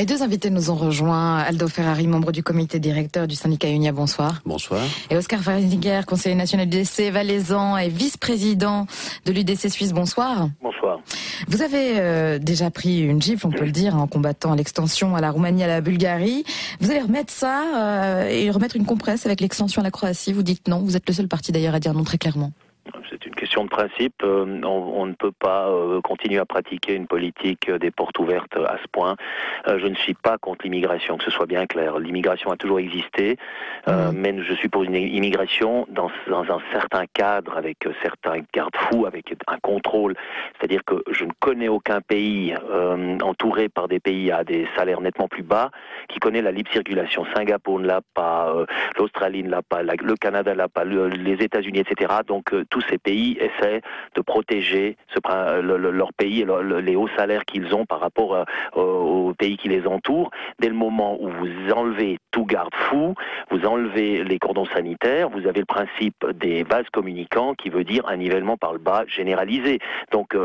Et deux invités nous ont rejoints. Aldo Ferrari, membre du comité directeur du syndicat UNIA, bonsoir. Bonsoir. Et Oscar Freisinger, conseiller national du UDC valaisan et vice-président de l'UDC Suisse, bonsoir. Bonsoir. Vous avez déjà pris une gifle, on peut le dire, en combattant l'extension à la Roumanie, à la Bulgarie. Vous allez remettre ça et remettre une compresse avec l'extension à la Croatie. Vous dites non, vous êtes le seul parti d'ailleurs à dire non très clairement. C'est une question de principe. On ne peut pas continuer à pratiquer une politique des portes ouvertes à ce point. Je ne suis pas contre l'immigration, que ce soit bien clair. L'immigration a toujours existé, mais je suis pour une immigration dans un certain cadre, avec certains garde-fous, avec un contrôle. C'est-à-dire que je ne connais aucun pays entouré par des pays à des salaires nettement plus bas qui connaît la libre circulation. Singapour ne l'a pas, l'Australie ne l'a pas, le Canada ne l'a pas, les États-Unis, etc. Donc tous ces pays essaient de protéger leur pays et les hauts salaires qu'ils ont par rapport aux pays qui les entourent. Dès le moment où vous enlevez tout garde-fou, vous enlevez les cordons sanitaires, vous avez le principe des vases communicants qui veut dire un nivellement par le bas généralisé. Donc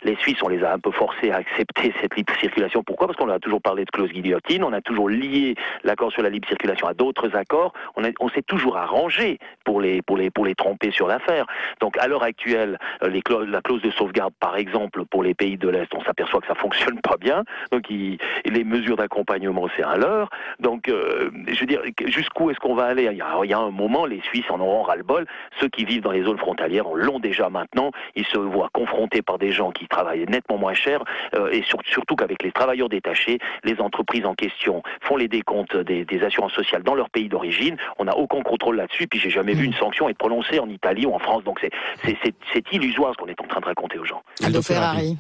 les Suisses, on les a un peu forcés à accepter cette libre circulation. Pourquoi ? Parce qu'on a toujours parlé de clause guillotine, on a toujours lié l'accord sur la libre circulation à d'autres accords, on s'est toujours arrangé pour les tromper sur l'affaire. Donc à l'heure actuelle, la clause de sauvegarde, par exemple, pour les pays de l'Est, on s'aperçoit que ça fonctionne pas bien. Donc les mesures d'accompagnement, c'est un leurre. Donc je veux dire, jusqu'où est-ce qu'on va aller ? Il y a un moment, les Suisses en auront ras-le-bol. Ceux qui vivent dans les zones frontalières l'ont déjà maintenant. Ils se voient confrontés par des gens qui travaillent nettement moins cher et surtout qu'avec les travailleurs détachés, les entreprises en question font les décomptes des assurances sociales dans leur pays d'origine. On n'a aucun contrôle là-dessus. Puis j'ai jamais vu une sanction être prononcée en Italie ou en France. Donc c'est illusoire ce qu'on est en train de raconter aux gens. Aldo Ferrari.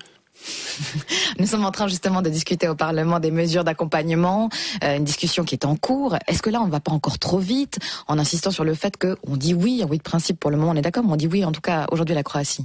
Nous sommes en train justement de discuter au Parlement des mesures d'accompagnement, une discussion qui est en cours. Est-ce que là on ne va pas encore trop vite en insistant sur le fait qu'on dit oui de principe pour le moment on est d'accord, mais on dit oui en tout cas aujourd'hui à la Croatie?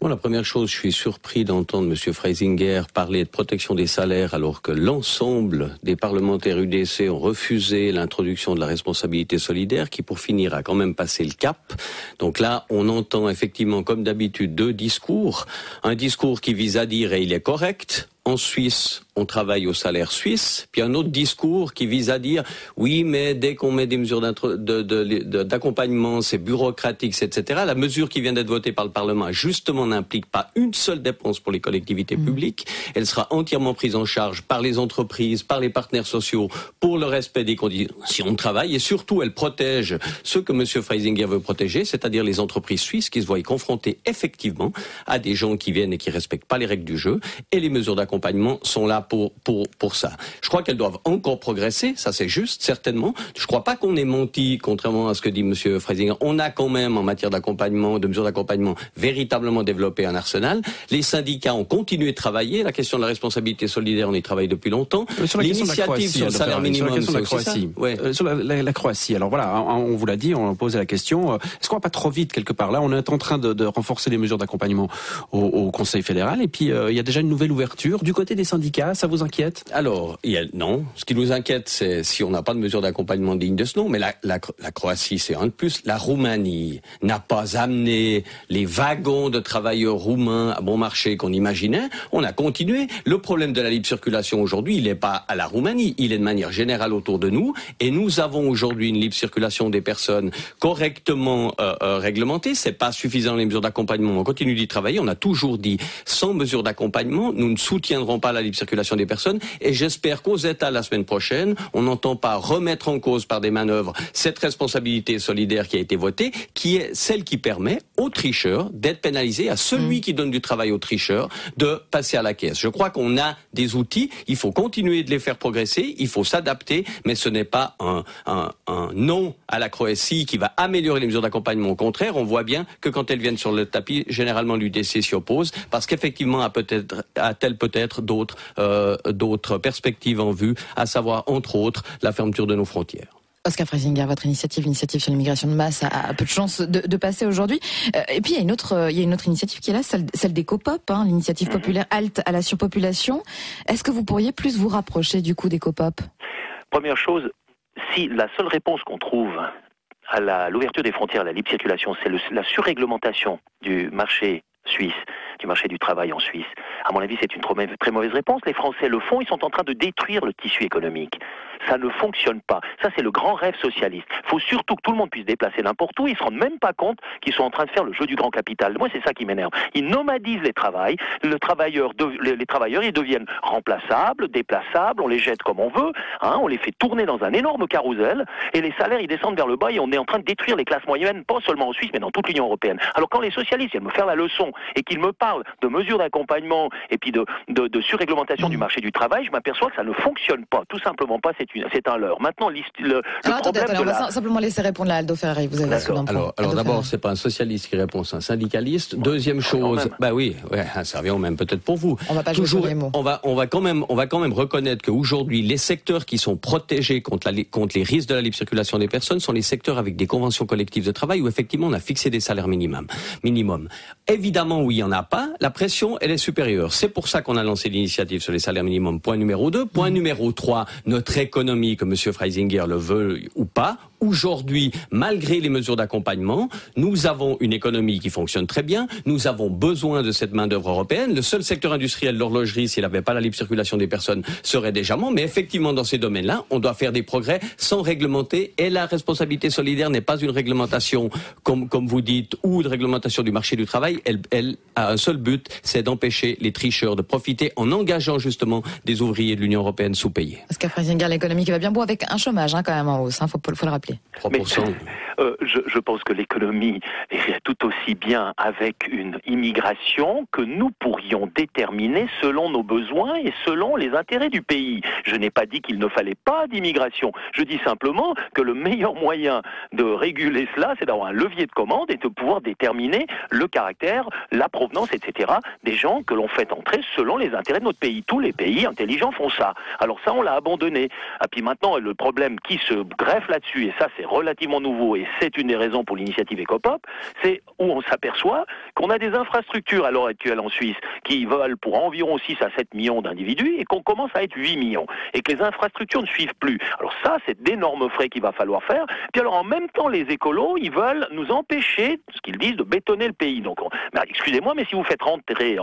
Bon, la première chose, je suis surpris d'entendre M. Freisinger parler de protection des salaires alors que l'ensemble des parlementaires UDC ont refusé l'introduction de la responsabilité solidaire qui, pour finir, a quand même passé le cap. Donc là, on entend effectivement, comme d'habitude, deux discours. Un discours qui vise à dire, et il est correct, en Suisse, on travaille au salaire suisse, puis un autre discours qui vise à dire oui, mais dès qu'on met des mesures d'accompagnement, c'est bureaucratique, etc. La mesure qui vient d'être votée par le Parlement, justement, n'implique pas une seule dépense pour les collectivités publiques. Elle sera entièrement prise en charge par les entreprises, par les partenaires sociaux, pour le respect des conditions de travail, et surtout, elle protège ce que M. Freisinger veut protéger, c'est-à-dire les entreprises suisses qui se voient confrontées effectivement à des gens qui viennent et qui respectent pas les règles du jeu, et les mesures d'accompagnement sont là pour ça. Je crois qu'elles doivent encore progresser, ça c'est juste, certainement. Je crois pas qu'on ait menti, contrairement à ce que dit M. Freisinger. On a quand même, en matière d'accompagnement, de mesures d'accompagnement, véritablement développé un arsenal. Les syndicats ont continué de travailler. La question de la responsabilité solidaire, on y travaille depuis longtemps. Sur la question de la Croatie, sur le salaire minimum, sur la Croatie. Sur la Croatie. Alors voilà, on vous l'a dit, on a posé la question. Est-ce qu'on va pas trop vite quelque part ? Là, on est en train de renforcer les mesures d'accompagnement au Conseil fédéral. Et puis, il y a déjà une nouvelle ouverture du côté des syndicats. Ça vous inquiète ? Alors, non. Ce qui nous inquiète, c'est si on n'a pas de mesures d'accompagnement dignes de ce nom. Mais la Croatie, c'est un de plus. La Roumanie n'a pas amené les wagons de travailleurs roumains à bon marché qu'on imaginait. On a continué. Le problème de la libre circulation aujourd'hui, il n'est pas à la Roumanie. Il est de manière générale autour de nous. Et nous avons aujourd'hui une libre circulation des personnes correctement réglementée. C'est pas suffisant les mesures d'accompagnement. On continue d'y travailler. On a toujours dit, sans mesures d'accompagnement, nous ne soutiendrons pas la libre circulation des personnes, et j'espère qu'aux États la semaine prochaine, on n'entend pas remettre en cause par des manœuvres cette responsabilité solidaire qui a été votée, qui est celle qui permet aux tricheurs d'être pénalisés, à celui qui donne du travail aux tricheurs de passer à la caisse. Je crois qu'on a des outils, il faut continuer de les faire progresser, il faut s'adapter, mais ce n'est pas un non à la Croatie qui va améliorer les mesures d'accompagnement. Au contraire, on voit bien que quand elles viennent sur le tapis, généralement l'UDC s'y oppose, parce qu'effectivement a-t-elle peut-être d'autres perspectives en vue, à savoir, entre autres, la fermeture de nos frontières. Oscar Freisinger, votre l'initiative sur l'immigration de masse a peu de chances de passer aujourd'hui. Et puis il y a une autre initiative qui est là, celle des COPOP, l'initiative populaire halte à la surpopulation. Est-ce que vous pourriez plus vous rapprocher du coup des COPOP ? Première chose, si la seule réponse qu'on trouve à l'ouverture des frontières, à la libre circulation, c'est la surréglementation du marché suisse, du marché du travail en Suisse. À mon avis, c'est une très mauvaise réponse. Les Français le font, ils sont en train de détruire le tissu économique. Ça ne fonctionne pas. Ça, c'est le grand rêve socialiste. Il faut surtout que tout le monde puisse déplacer n'importe où. Ils ne se rendent même pas compte qu'ils sont en train de faire le jeu du grand capital. Moi, c'est ça qui m'énerve. Ils nomadisent les travails. Les travailleurs, ils deviennent remplaçables, déplaçables. On les jette comme on veut. On les fait tourner dans un énorme carrousel. Et les salaires, ils descendent vers le bas. Et on est en train de détruire les classes moyennes, pas seulement en Suisse, mais dans toute l'Union européenne. Alors, quand les socialistes viennent me faire la leçon et qu'ils me parlent de mesures d'accompagnement et puis de surréglementation du marché du travail, je m'aperçois que ça ne fonctionne pas. Tout simplement pas. C'est un leurre. Maintenant, attendez, on va simplement laisser répondre à Aldo Ferrari. Vous avez sous Alors d'abord, c'est pas un socialiste qui répond, c'est un syndicaliste. Deuxième chose, ça revient au même peut-être pour vous. On va pas jouer sur les mots. On va quand même reconnaître qu'aujourd'hui, les secteurs qui sont protégés contre les risques de la libre circulation des personnes sont les secteurs avec des conventions collectives de travail où effectivement on a fixé des salaires minimum. Évidemment, où il y en a pas, la pression elle est supérieure. C'est pour ça qu'on a lancé l'initiative sur les salaires minimums. Point numéro 2. Point numéro 3, notre économie, que M. Freisinger le veut ou pas, aujourd'hui, malgré les mesures d'accompagnement, nous avons une économie qui fonctionne très bien, nous avons besoin de cette main-d'œuvre européenne. Le seul secteur industriel, l'horlogerie, s'il n'avait pas la libre circulation des personnes, serait déjà mort. Mais effectivement, dans ces domaines-là, on doit faire des progrès sans réglementer. Et la responsabilité solidaire n'est pas une réglementation, comme vous dites, ou de réglementation du marché du travail. Elle a un seul but, c'est d'empêcher les tricheurs de profiter en engageant justement des ouvriers de l'Union européenne sous-payés. Oscar Freisinger, l'économie qui va bien beau avec un chômage quand même en hausse, faut le rappeler. 3%. Je pense que l'économie est tout aussi bien avec une immigration que nous pourrions déterminer selon nos besoins et selon les intérêts du pays. Je n'ai pas dit qu'il ne fallait pas d'immigration. Je dis simplement que le meilleur moyen de réguler cela, c'est d'avoir un levier de commande et de pouvoir déterminer le caractère, la provenance, etc. des gens que l'on fait entrer selon les intérêts de notre pays. Tous les pays intelligents font ça. Alors ça, on l'a abandonné. Et puis maintenant, le problème qui se greffe là-dessus, et ça c'est relativement nouveau, et c'est une des raisons pour l'initiative Ecopop, c'est où on s'aperçoit qu'on a des infrastructures à l'heure actuelle en Suisse qui volent pour environ 6 à 7 millions d'individus et qu'on commence à être 8 millions et que les infrastructures ne suivent plus. Alors ça, c'est d'énormes frais qu'il va falloir faire. Puis alors en même temps, les écolos, ils veulent nous empêcher, ce qu'ils disent, de bétonner le pays. Donc, excusez-moi, mais si vous faites rentrer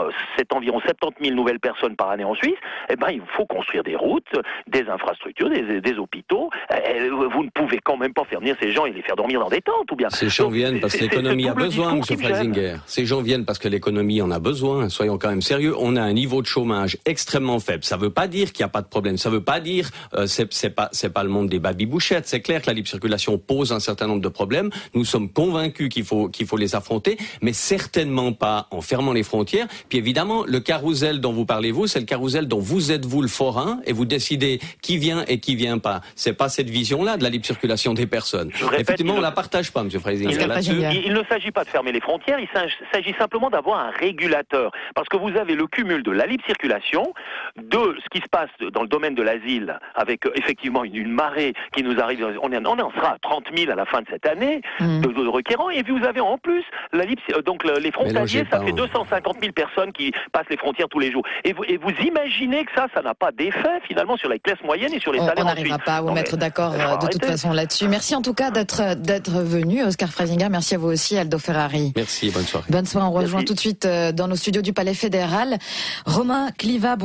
environ 70 000 nouvelles personnes par année en Suisse, il faut construire des routes, des infrastructures, des hôpitaux. Vous ne pouvez quand même pas faire venir ces gens et les faire dormir dans des tentes ou bien. Ces gens viennent parce que l'économie a besoin, M. Freisinger. Ces gens viennent parce que l'économie en a besoin. Soyons quand même sérieux. On a un niveau de chômage extrêmement faible. Ça ne veut pas dire qu'il n'y a pas de problème. Ça ne veut pas dire c'est pas le monde des babybouchettes. C'est clair que la libre circulation pose un certain nombre de problèmes. Nous sommes convaincus qu'il faut les affronter, mais certainement pas en fermant les frontières. Puis évidemment, le carrousel dont vous parlez c'est le carrousel dont vous êtes le forain et vous décidez qui vient et qui vient pas. C'est pas cette vision-là de la libre circulation des personnes. Effectivement, on la partage pas, M. Freisinger. Il ne s'agit pas de fermer les frontières, il s'agit simplement d'avoir un régulateur. Parce que vous avez le cumul de la libre circulation, de ce qui se passe dans le domaine de l'asile, avec effectivement une marée qui nous arrive, on en sera à 30 000 à la fin de cette année, de requérants, et puis vous avez en plus les frontaliers, ça fait 250 000 personnes qui passent les frontières tous les jours. Et vous imaginez que ça n'a pas d'effet finalement sur la classe moyenne et sur les salaires en Suisse. On n'arrivera pas à vous mettre d'accord de toute façon là-dessus. Merci en tout cas d'être venu, Oscar Freisinger. Merci à vous aussi, Aldo Ferrari. Merci, bonne soirée. Bonne soirée, on rejoint tout de suite dans nos studios du Palais fédéral Romain Clivat.